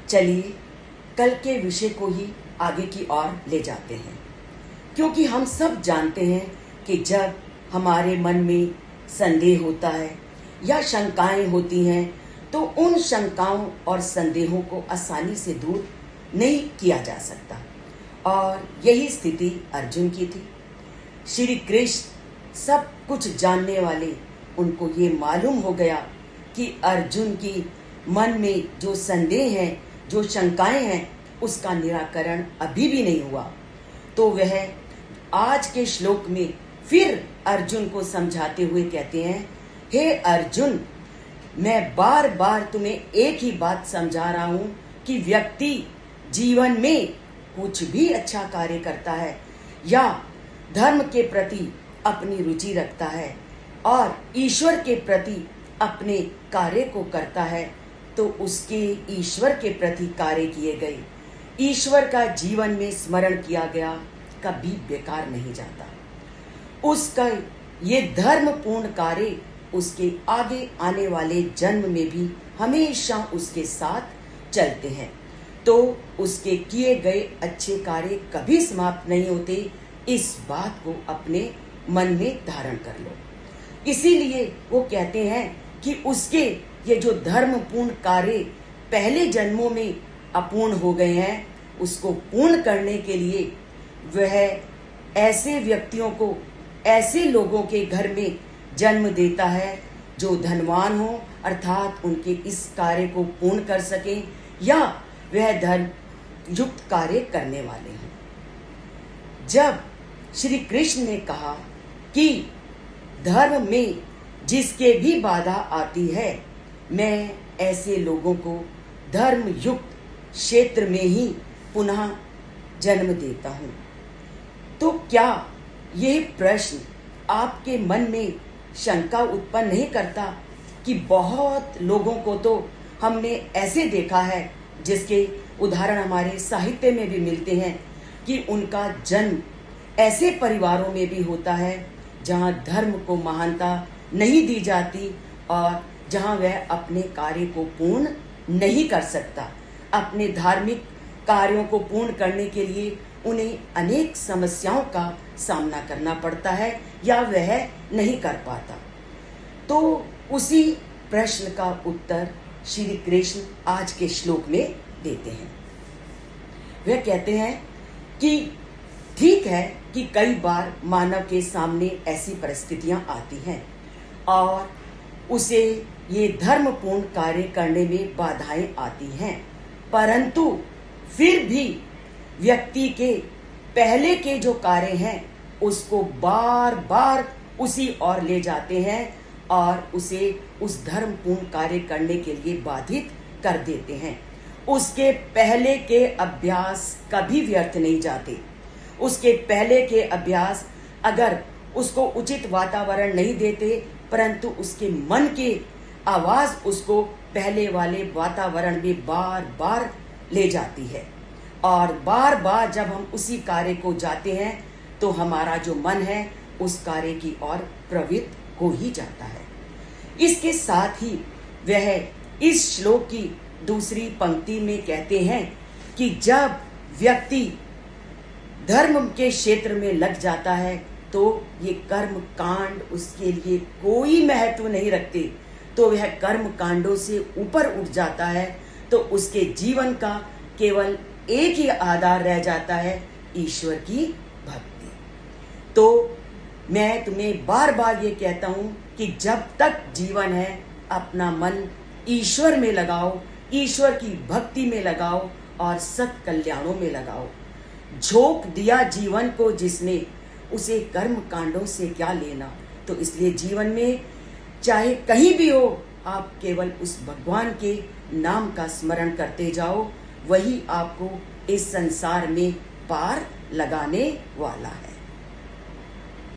चलिए कल के विषय को ही आगे की ओर ले जाते हैं, क्योंकि हम सब जानते हैं कि जब हमारे मन में संदेह होता है या शंकाएं होती हैं तो उन शंकाओं और संदेहों को आसानी से दूर नहीं किया जा सकता। और यही स्थिति अर्जुन की थी। श्री कृष्ण सब कुछ जानने वाले, उनको ये मालूम हो गया कि अर्जुन की मन में जो संदेह है, जो शंकाएं हैं, उसका निराकरण अभी भी नहीं हुआ। तो वह आज के श्लोक में फिर अर्जुन को समझाते हुए कहते हैं, हे अर्जुन, मैं बार बार तुम्हें एक ही बात समझा रहा हूं कि व्यक्ति जीवन में कुछ भी अच्छा कार्य करता है या धर्म के प्रति अपनी रुचि रखता है और ईश्वर के प्रति अपने कार्य को करता है, तो उसके ईश्वर के प्रति कार्य किए गए, ईश्वर का जीवन में स्मरण किया गया, कभी बेकार नहीं जाता। उसका ये धर्मपूर्ण कार्य उसके आगे आने वाले जन्म में भी हमेशा उसके साथ चलते हैं। तो उसके किए गए अच्छे कार्य कभी समाप्त नहीं होते, इस बात को अपने मन में धारण कर लो। इसीलिए वो कहते हैं कि उसके ये जो धर्मपूर्ण कार्य पहले जन्मों में अपूर्ण हो गए हैं, उसको पूर्ण करने के लिए वह ऐसे व्यक्तियों को, ऐसे लोगों के घर में जन्म देता है जो धनवान हो, अर्थात उनके इस कार्य को पूर्ण कर सके या वह धर्म युक्त कार्य करने वाले हैं। जब श्री कृष्ण ने कहा कि धर्म में जिसके भी बाधा आती है, मैं ऐसे लोगों को धर्म युक्त क्षेत्र में ही पुनः जन्म देता हूं, तो क्या यह प्रश्न आपके मन में शंका उत्पन्न नहीं करता कि बहुत लोगों को तो हमने ऐसे देखा है, जिसके उदाहरण हमारे साहित्य में भी मिलते हैं, कि उनका जन्म ऐसे परिवारों में भी होता है जहां धर्म को महानता नहीं दी जाती और जहां वह अपने कार्य को पूर्ण नहीं कर सकता। अपने धार्मिक कार्यों को पूर्ण करने के लिए उन्हें अनेक समस्याओं का सामना करना पड़ता है या वह नहीं कर पाता। तो उसी प्रश्न का उत्तर श्री कृष्ण आज के श्लोक में देते हैं। वह कहते हैं कि ठीक है कि कई बार मानव के सामने ऐसी परिस्थितियां आती हैं और उसे ये धर्मपूर्ण कार्य करने में बाधाएं आती हैं, परंतु फिर भी व्यक्ति के पहले के जो कार्य हैं उसको बार बार उसी ओर ले जाते हैं और उसे उस धर्मपूर्ण कार्य करने के लिए बाधित कर देते हैं। उसके पहले के अभ्यास कभी व्यर्थ नहीं जाते। उसके पहले के अभ्यास अगर उसको उचित वातावरण नहीं देते, परंतु उसके मन की आवाज उसको पहले वाले वातावरण में बार बार ले जाती है और बार बार जब हम उसी कार्य को जाते हैं तो हमारा जो मन है उस कार्य की ओर प्रवृत्त हो ही जाता है। इसके साथ ही वह इस श्लोक की दूसरी पंक्ति में कहते हैं कि जब व्यक्ति धर्म के क्षेत्र में लग जाता है तो ये कर्म कांड उसके लिए कोई महत्व नहीं रखते, तो वह कर्म कांडों से ऊपर उठ जाता है, तो उसके जीवन का केवल एक ही आधार रह जाता है, ईश्वर की भक्ति। तो मैं तुम्हें बार बार ये कहता हूं कि जब तक जीवन है अपना मन ईश्वर में लगाओ, ईश्वर की भक्ति में लगाओ और सत कल्याणों में लगाओ। झोंक दिया जीवन को जिसने, उसे कर्म कांडों से क्या लेना। तो इसलिए जीवन में चाहे कहीं भी हो, आप केवल उस भगवान के नाम का स्मरण करते जाओ, वही आपको इस संसार में पार लगाने वाला है।